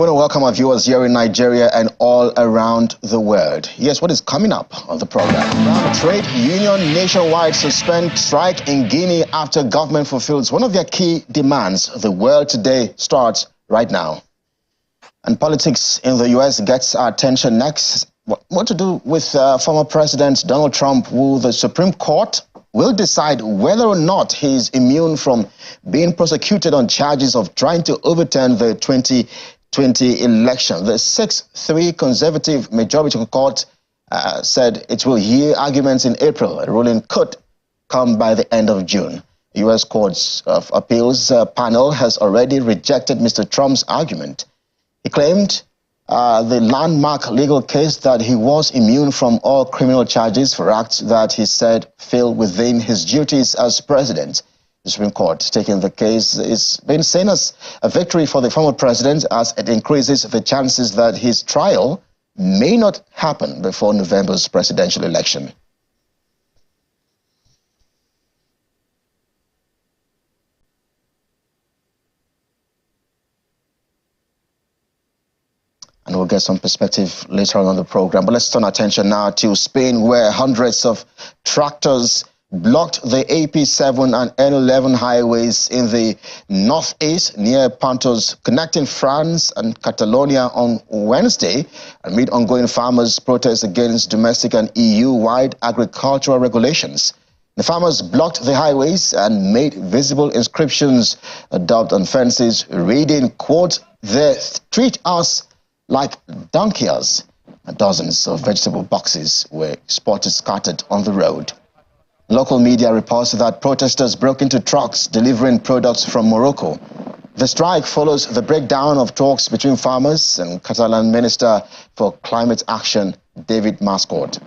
We want to welcome our viewers here in Nigeria and all around the world. Yes, what is coming up on the program? Trade union nationwide suspend strike in Guinea after government fulfills one of their key demands. The world today starts right now. And politics in the U.S. gets our attention next. What to do with former President Donald Trump, who the Supreme Court will decide whether or not he is immune from being prosecuted on charges of trying to overturn the 2020 election. The 6-3 conservative majority court said it will hear arguments in April. A ruling could come by the end of June. The U.S. Courts of Appeals panel has already rejected Mr. Trump's argument. He claimed the landmark legal case that he was immune from all criminal charges for acts that he said fell within his duties as president. The Supreme Court taking the case is being seen as a victory for the former president, as it increases the chances that his trial may not happen before November's presidential election. And we'll get some perspective later on the program. But let's turn our attention now to Spain, where hundreds of tractors blocked the AP7 and N11 highways in the northeast near Pontos, connecting France and Catalonia on Wednesday, amid ongoing farmers' protests against domestic and EU-wide agricultural regulations. The farmers blocked the highways and made visible inscriptions daubed on fences reading, quote, "They treat us like donkeys." Dozens of vegetable boxes were spotted scattered on the road. Local media reports that protesters broke into trucks delivering products from Morocco. The strike follows the breakdown of talks between farmers and Catalan Minister for Climate Action, David Mascort.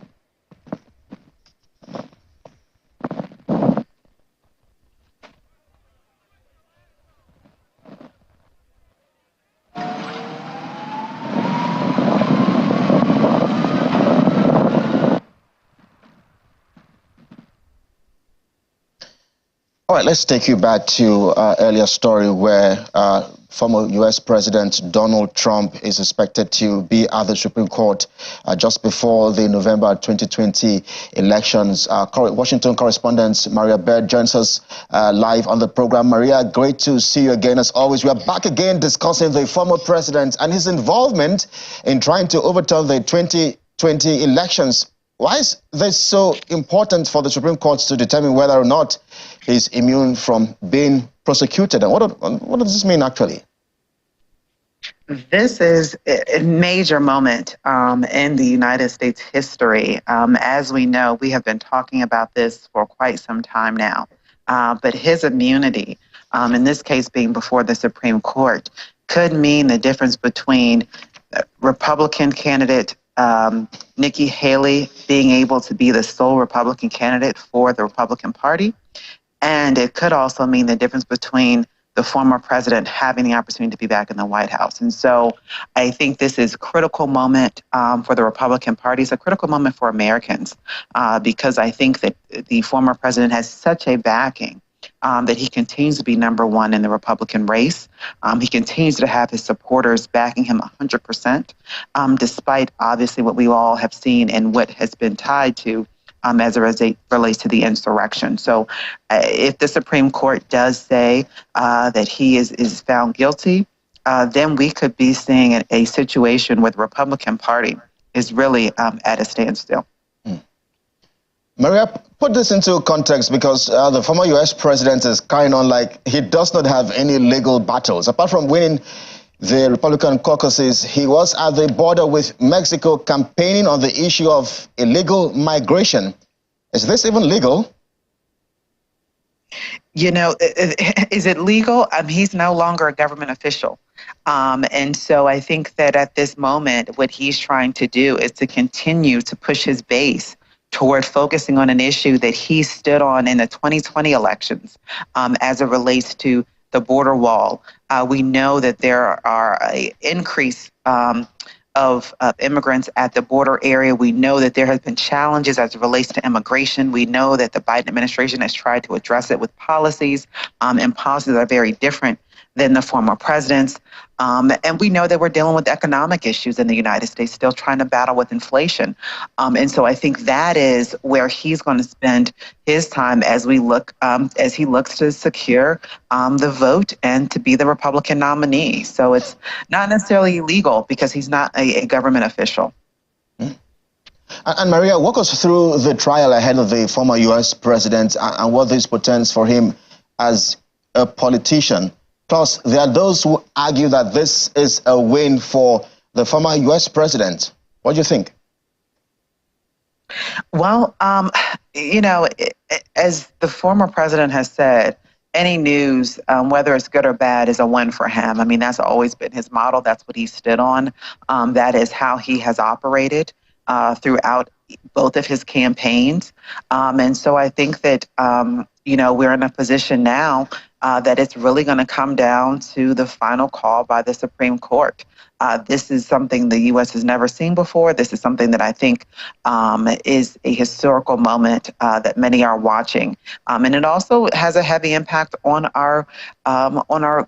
All right, let's take you back to earlier story where former U.S. President Donald Trump is expected to be at the Supreme Court just before the November 2020 elections. Washington correspondent Maria Bird joins us live on the program. Maria, great to see you again. As always, we are back again discussing the former president and his involvement in trying to overturn the 2020 elections. Why is this so important for the Supreme Court to determine whether or not he's immune from being prosecuted? And what does this mean, actually? This is a major moment in the United States history. As we know, we have been talking about this for quite some time now. But his immunity, in this case being before the Supreme Court, could mean the difference between Republican candidate Nikki Haley being able to be the sole Republican candidate for the Republican Party. And it could also mean the difference between the former president having the opportunity to be back in the White House. And so I think this is a critical moment for the Republican Party. It's a critical moment for Americans because I think that the former president has such a backing that he continues to be number one in the Republican race. He continues to have his supporters backing him 100%, despite obviously what we all have seen and what has been tied to as it relates to the insurrection. So if the Supreme Court does say that he is found guilty, then we could be seeing a situation where the Republican Party is really at a standstill. Maria, put this into context, because the former U.S. president is kind of like he does not have any legal battles. Apart from winning the Republican caucuses, he was at the border with Mexico campaigning on the issue of illegal migration. Is this even legal? You know, is it legal? He's no longer a government official. And so I think that at this moment, what he's trying to do is to continue to push his base toward focusing on an issue that he stood on in the 2020 elections as it relates to the border wall. We know that there are an increase of immigrants at the border area. We know that there has been challenges as it relates to immigration. We know that the Biden administration has tried to address it with policies, and policies that are very different than the former presidents. And we know that we're dealing with economic issues in the United States, still trying to battle with inflation. And so I think that is where he's going to spend his time as he looks to secure the vote and to be the Republican nominee. So it's not necessarily illegal because he's not a government official. And Maria, walk us through the trial ahead of the former U.S. president and what this portends for him as a politician. Plus, there are those who argue that this is a win for the former U.S. president. What do you think? Well, as the former president has said, any news, whether it's good or bad, is a win for him. I mean, that's always been his model. That's what he stood on. That is how he has operated throughout both of his campaigns. And so I think that, we're in a position now that it's really going to come down to the final call by the Supreme Court. This is something the U.S. has never seen before. This is something that I think is a historical moment that many are watching. And it also has a heavy impact on our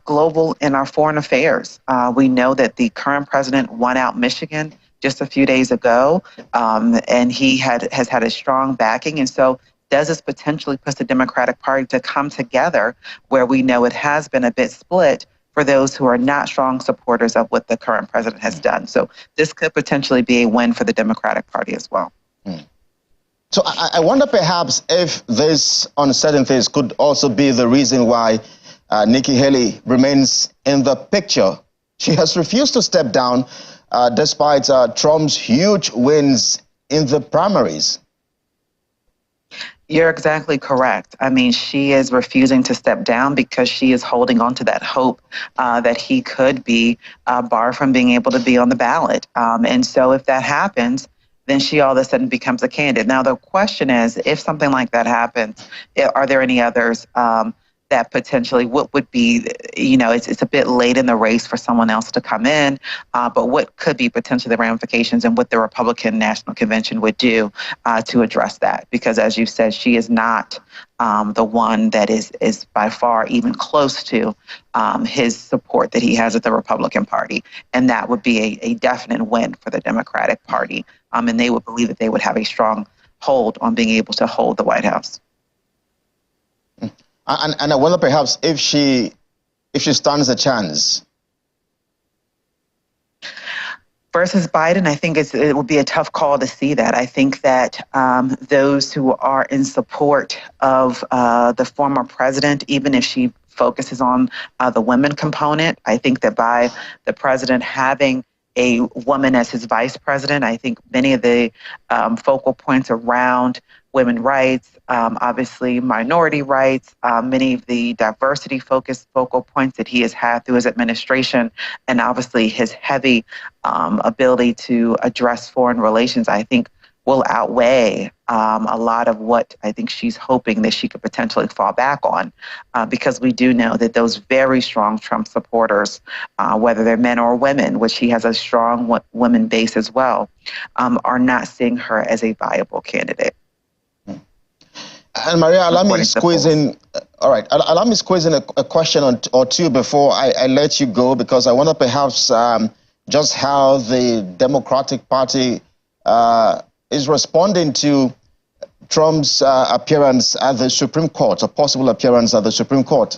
global and our foreign affairs. We know that the current president won out Michigan just a few days ago, and he has had a strong backing. And so does this potentially push the Democratic Party to come together where we know it has been a bit split for those who are not strong supporters of what the current president has done? So this could potentially be a win for the Democratic Party as well. So I wonder perhaps if this uncertainties could also be the reason why Nikki Haley remains in the picture. She has refused to step down despite Trump's huge wins in the primaries. You're exactly correct. I mean, she is refusing to step down because she is holding on to that hope that he could be barred from being able to be on the ballot. And so if that happens, then she all of a sudden becomes a candidate. Now, the question is, if something like that happens, are there any others that potentially what would be, it's a bit late in the race for someone else to come in, but what could be potentially the ramifications and what the Republican National Convention would do to address that? Because as you said, she is not the one that is by far even close to his support that he has at the Republican Party. And that would be a definite win for the Democratic Party. And they would believe that they would have a strong hold on being able to hold the White House. And I wonder perhaps if she stands a chance. Versus Biden, I think it would be a tough call to see that. I think that those who are in support of the former president, even if she focuses on the women component, I think that by the president having a woman as his vice president, I think many of the focal points around women's rights, obviously minority rights, many of the diversity-focused focal points that he has had through his administration, and obviously his heavy ability to address foreign relations, I think will outweigh a lot of what I think she's hoping that she could potentially fall back on, because we do know that those very strong Trump supporters, whether they're men or women, which he has a strong women base as well, are not seeing her as a viable candidate. And Maria, allow me squeeze in. All right, allow me squeeze in a question or two before I let you go, because I wonder perhaps just how the Democratic Party is responding to Trump's appearance at the Supreme Court, a possible appearance at the Supreme Court.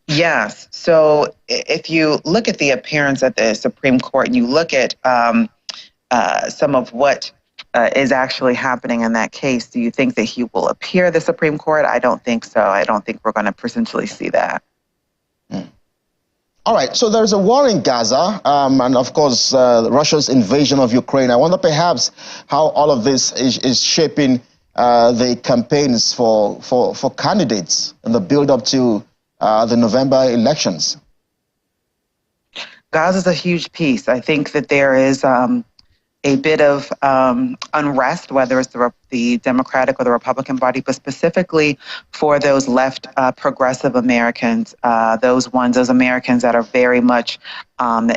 Yes. So if you look at the appearance at the Supreme Court and you look at some of what is actually happening in that case, do you think that he will appear at the Supreme Court? I don't think so. I don't think we're going to potentially see that. All right, so there's a war in Gaza, and of course, Russia's invasion of Ukraine. I wonder perhaps how all of this is shaping the campaigns for candidates in the build-up to the November elections. Gaza is a huge piece. I think that there is a bit of unrest, whether it's the Democratic or the Republican Party, but specifically for those left progressive Americans, those Americans that are very much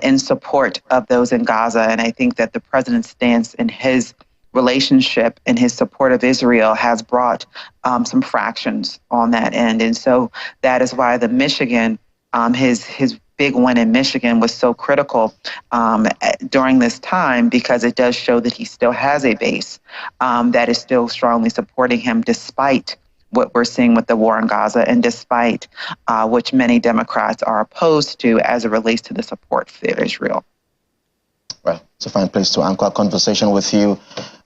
in support of those in Gaza. And I think that the president's stance in his relationship and his support of Israel has brought some fractions on that end. And so that is why the Michigan, his big win in Michigan was so critical during this time, because it does show that he still has a base that is still strongly supporting him, despite what we're seeing with the war in Gaza, and despite which many Democrats are opposed to as it relates to the support for Israel. Well, it's a fine place to anchor a conversation with you.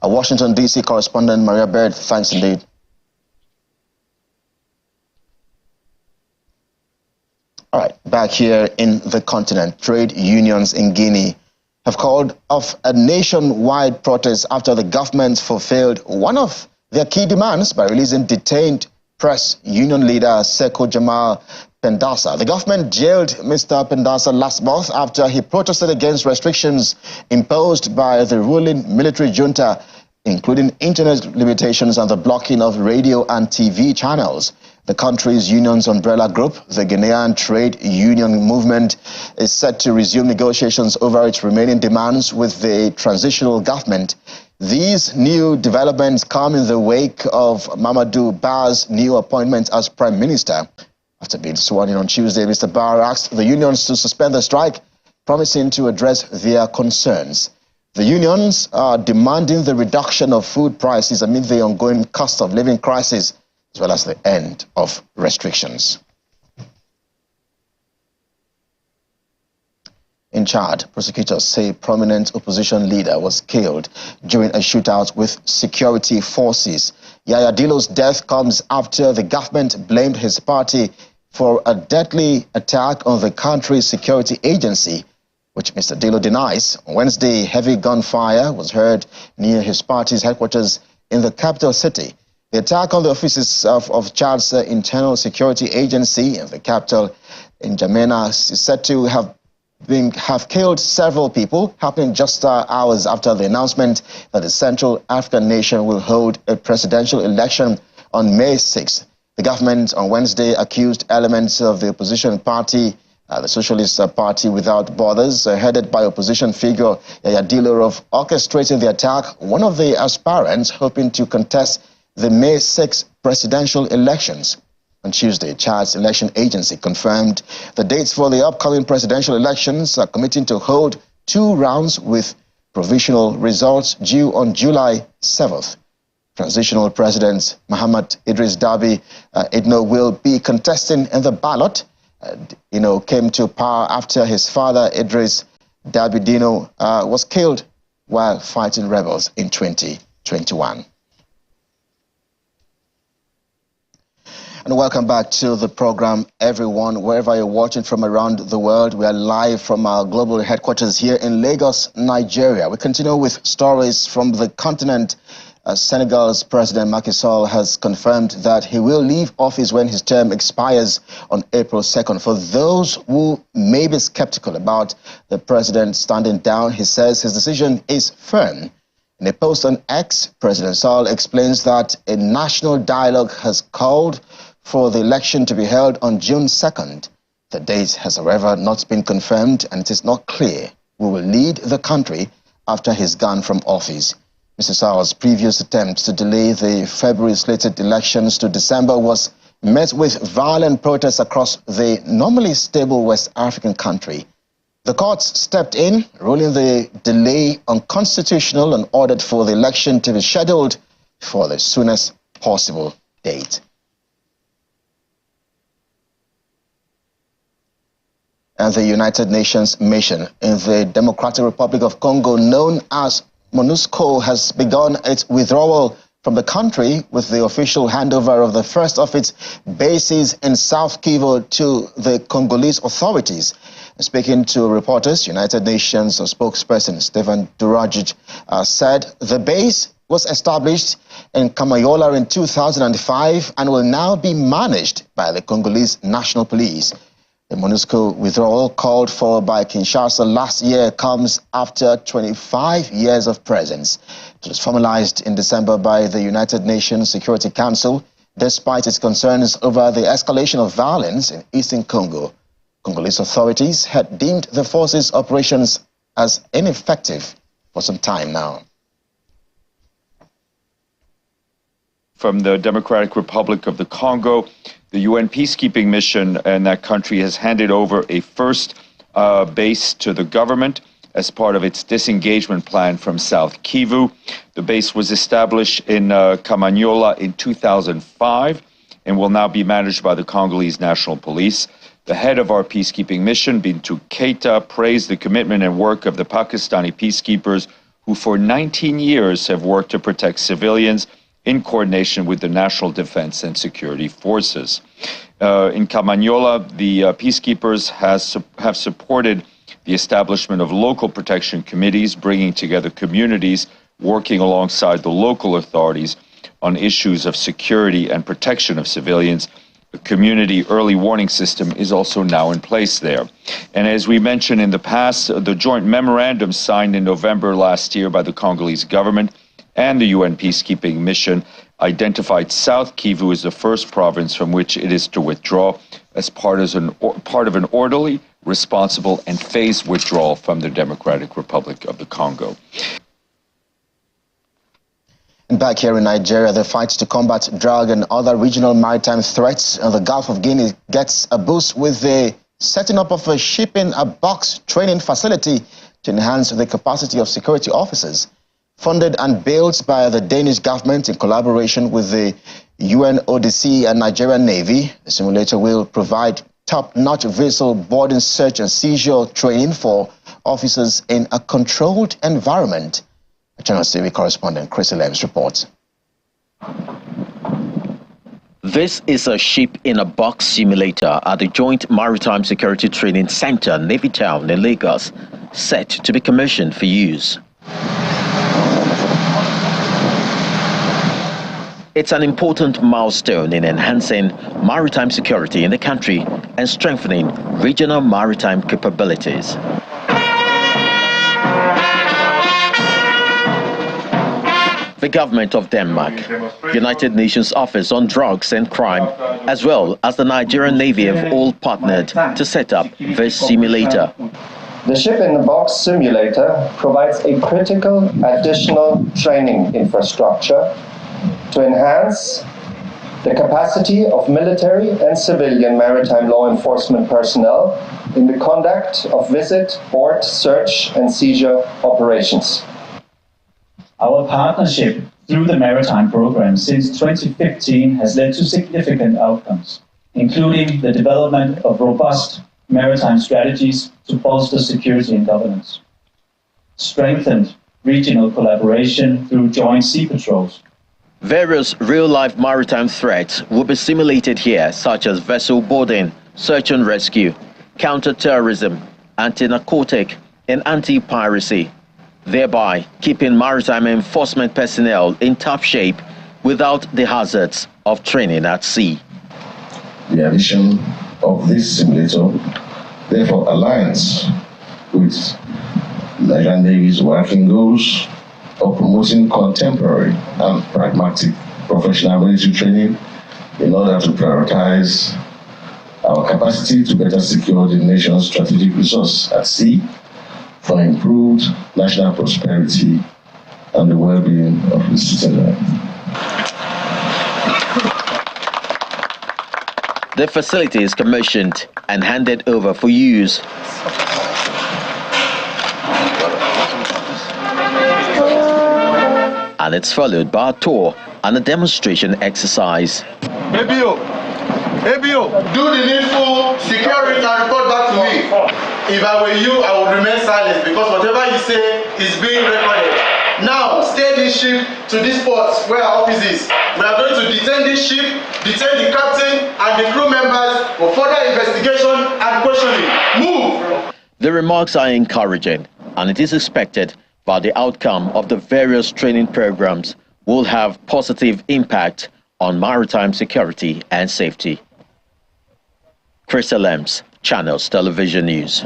Washington, D.C. correspondent Maria Baird, thanks indeed. All right, back here in the continent, trade unions in Guinea have called off a nationwide protest after the government fulfilled one of their key demands by releasing detained press union leader Seko Jamal Pendasa. The government jailed Mr. Pendasa last month after he protested against restrictions imposed by the ruling military junta, including internet limitations and the blocking of radio and TV channels. The country's union's umbrella group, the Guinean Trade Union Movement, is set to resume negotiations over its remaining demands with the transitional government. These new developments come in the wake of Mamadou Ba's new appointment as Prime Minister. After being sworn in on Tuesday, Mr. Ba asked the unions to suspend the strike, promising to address their concerns. The unions are demanding the reduction of food prices amid the ongoing cost of living crisis, as well as the end of restrictions. In Chad, prosecutors say prominent opposition leader was killed during a shootout with security forces. Yaya Dillo's death comes after the government blamed his party for a deadly attack on the country's security agency, which Mr. Dillo denies. On Wednesday, heavy gunfire was heard near his party's headquarters in the capital city. The attack on the offices of Chad's internal security agency in the capital in N'Djamena is said to have killed several people, happening just hours after the announcement that the Central African nation will hold a presidential election on May 6th. The government on Wednesday accused elements of the opposition party, the Socialist Party Without Borders, headed by opposition figure Yaya Dillo, of orchestrating the attack, one of the aspirants hoping to contest the May 6 presidential elections. On Tuesday, Chad's election agency confirmed the dates for the upcoming presidential elections, committing to hold 2 rounds with provisional results due on July 7th. Transitional President Muhammad Idris Deby Itno will be contesting in the ballot. Came to power after his father, Idris Deby Itno, was killed while fighting rebels in 2021. And welcome back to the program, everyone, wherever you're watching from around the world. We are live from our global headquarters here in Lagos, Nigeria. We continue with stories from the continent. Senegal's President Macky Sall has confirmed that he will leave office when his term expires on April 2nd. For those who may be skeptical about the president standing down, he says his decision is firm. In a post on X, President Sall explains that a national dialogue has called for the election to be held on June 2nd. The date has, however, not been confirmed, and it is not clear who will lead the country after he's gone from office. Mr. Sall's previous attempt to delay the February-slated elections to December was met with violent protests across the normally stable West African country. The courts stepped in, ruling the delay unconstitutional, and ordered for the election to be scheduled for the soonest possible date. And the United Nations mission in the Democratic Republic of Congo, known as MONUSCO, has begun its withdrawal from the country with the official handover of the first of its bases in South Kivu to the Congolese authorities. Speaking to reporters, United Nations spokesperson Stephen Durajic said the base was established in Kamayola in 2005 and will now be managed by the Congolese National Police. The MONUSCO withdrawal, called for by Kinshasa last year, comes after 25 years of presence. It was formalized in December by the United Nations Security Council, despite its concerns over the escalation of violence in eastern Congo. Congolese authorities had deemed the force's operations as ineffective for some time now. from the Democratic Republic of the Congo. The UN peacekeeping mission in that country has handed over a first base to the government as part of its disengagement plan from South Kivu. The base was established in Kamanyola in 2005 and will now be managed by the Congolese National Police. The head of our peacekeeping mission, Bintou Keita, praised the commitment and work of the Pakistani peacekeepers who for 19 years have worked to protect civilians in coordination with the National Defense and Security Forces. In Kamanyola, the peacekeepers have supported the establishment of local protection committees, bringing together communities working alongside the local authorities on issues of security and protection of civilians. A community early warning system is also now in place there. And as we mentioned in the past, the joint memorandum signed in November last year by the Congolese government and the UN peacekeeping mission identified South Kivu as the first province from which it is to withdraw as part of an orderly, responsible and phased withdrawal from the Democratic Republic of the Congo. And back here in Nigeria, the fight to combat drug and other regional maritime threats in the Gulf of Guinea gets a boost with the setting up of a ship-in-a-box training facility to enhance the capacity of security officers. Funded and built by the Danish government in collaboration with the UNODC and Nigerian Navy, the simulator will provide top-notch vessel boarding, search and seizure training for officers in a controlled environment. Channel TV correspondent Chris Lems reports. This is a ship-in-a-box simulator at the Joint Maritime Security Training Center, Navy Town in Lagos, set to be commissioned for use. It's an important milestone in enhancing maritime security in the country and strengthening regional maritime capabilities. The government of Denmark, United Nations Office on Drugs and Crime, as well as the Nigerian Navy have all partnered to set up this simulator. The ship-in-a-box simulator provides a critical additional training infrastructure to enhance the capacity of military and civilian maritime law enforcement personnel in the conduct of visit, board, search and seizure operations. Our partnership through the Maritime Program since 2015 has led to significant outcomes, including the development of robust maritime strategies to bolster security and governance, strengthened regional collaboration through joint sea patrols. Various real-life maritime threats will be simulated here, such as vessel boarding, search and rescue, counter-terrorism, anti-narcotic and anti-piracy, thereby keeping maritime enforcement personnel in top shape without the hazards of training at sea. The addition of this simulator therefore aligns with Nigerian Navy's working goals of promoting contemporary and pragmatic professional military training in order to prioritize our capacity to better secure the nation's strategic resource at sea for improved national prosperity and the well-being of its citizens. The facility is commissioned and handed over for use. And it's followed by a tour and a demonstration exercise. ABO, do the needful, secure it and report back to me. If I were you, I would remain silent because whatever you say is being recorded. Now, steer this ship to this port where our office is. We are going to detain this ship, detain the captain and the crew members for further investigation and questioning. Move! The remarks are encouraging, and it is expected that the outcome of the various training programs will have positive impact on maritime security and safety. Chris Lems, Channels Television News.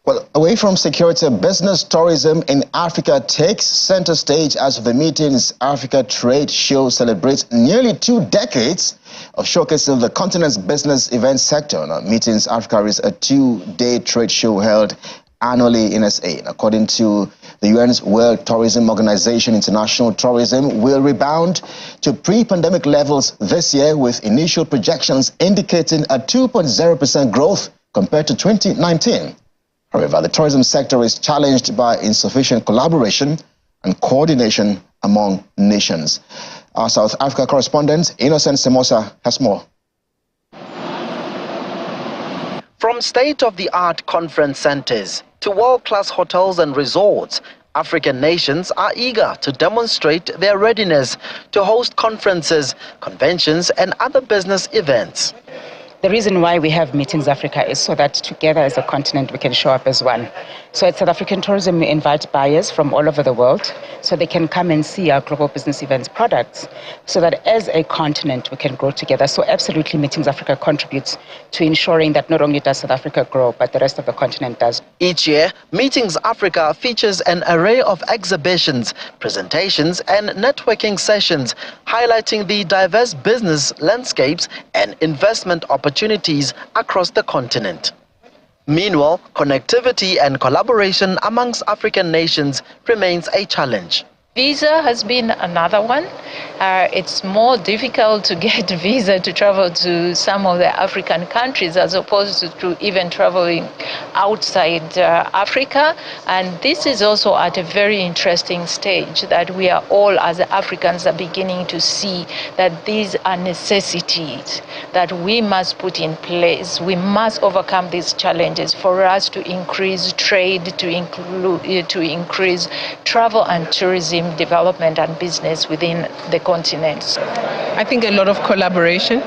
Well, away from security, business tourism in Africa takes center stage as the Meetings Africa Trade Show celebrates nearly 2 decades of showcasing the continent's business event sector. Now, Meetings Africa is a 2-day trade show held annually in SA. According to the UN's World Tourism Organization, international tourism will rebound to pre-pandemic levels this year, with initial projections indicating a 2.0% growth compared to 2019. However, the tourism sector is challenged by insufficient collaboration and coordination among nations. Our South Africa correspondent, Innocent Semosa, has more. From state-of-the-art conference centers to world-class hotels and resorts, African nations are eager to demonstrate their readiness to host conferences, conventions, and other business events. The reason why we have Meetings Africa is so that together as a continent we can show up as one. So at South African Tourism, we invite buyers from all over the world so they can come and see our global business events products, so that as a continent we can grow together. So absolutely Meetings Africa contributes to ensuring that not only does South Africa grow, but the rest of the continent does. Each year, Meetings Africa features an array of exhibitions, presentations and networking sessions, highlighting the diverse business landscapes and investment opportunities across the continent. Meanwhile, connectivity and collaboration amongst African nations remains a challenge. Visa has been another one. It's more difficult to get a visa to travel to some of the African countries as opposed to even traveling outside Africa. And this is also at a very interesting stage that we are all as Africans are beginning to see that these are necessities that we must put in place. We must overcome these challenges for us to increase trade, to increase travel and tourism development and business within the continent. I think a lot of collaboration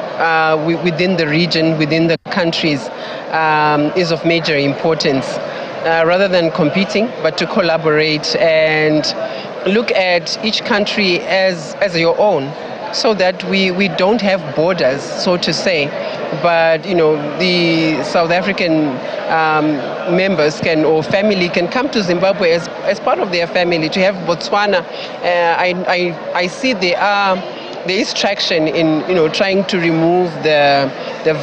within the region, within the countries, is of major importance. Rather than competing, but to collaborate and look at each country as your own, so that we don't have borders, so to say, but the South African members or family can come to Zimbabwe as part of their family. To have Botswana, I see there is traction in trying to remove the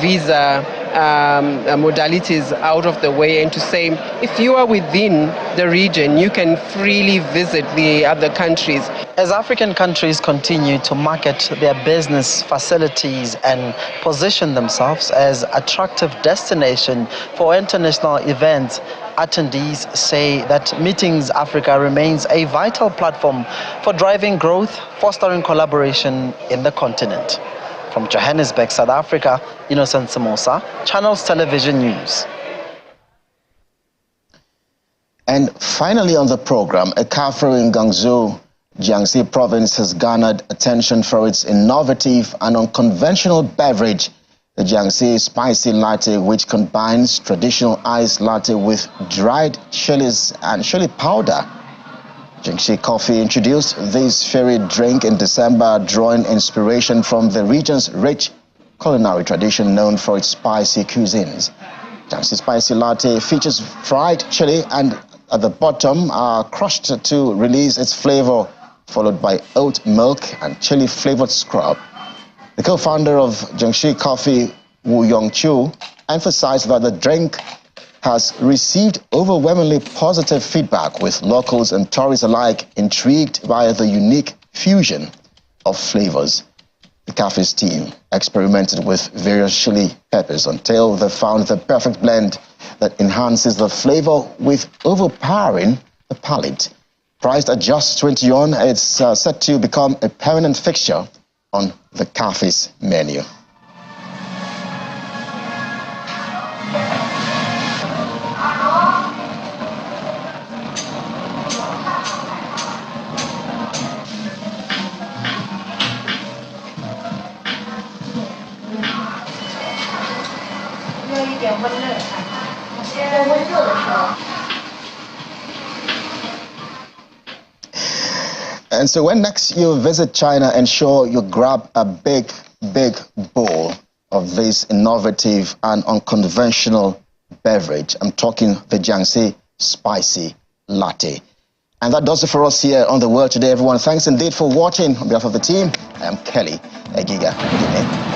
visa modalities out of the way, and to say if you are within the region you can freely visit the other countries. As African countries continue to market their business facilities and position themselves as attractive destination for international events, attendees say that Meetings Africa remains a vital platform for driving growth, fostering collaboration in the continent. From Johannesburg, South Africa, Innocent Semosa, Channels Television News. And finally on the program, a cafe in Guangzhou, Jiangxi province, has garnered attention for its innovative and unconventional beverage, the Jiangxi Spicy Latte, which combines traditional iced latte with dried chilies and chili powder. Jiangxi Coffee introduced this fairy drink in December, drawing inspiration from the region's rich culinary tradition known for its spicy cuisines. Jiangxi Spicy Latte features fried chili and at the bottom are crushed to release its flavor, followed by oat milk and chili-flavored scrub. The co-founder of Jiangxi Coffee, Wu Yongqiu, emphasized that the drink has received overwhelmingly positive feedback, with locals and tourists alike intrigued by the unique fusion of flavors. The cafe's team experimented with various chili peppers until they found the perfect blend that enhances the flavor with overpowering the palate. Priced at just 20 yuan, it's set to become a permanent fixture on the cafe's menu. And so when next you visit China, ensure you grab a big bowl of this innovative and unconventional beverage. I'm talking the Jiangxi Spicy Latte. And that does it for us here on The World Today, everyone. Thanks indeed for watching. On behalf of the team, I am Kelly Egiga. Good evening.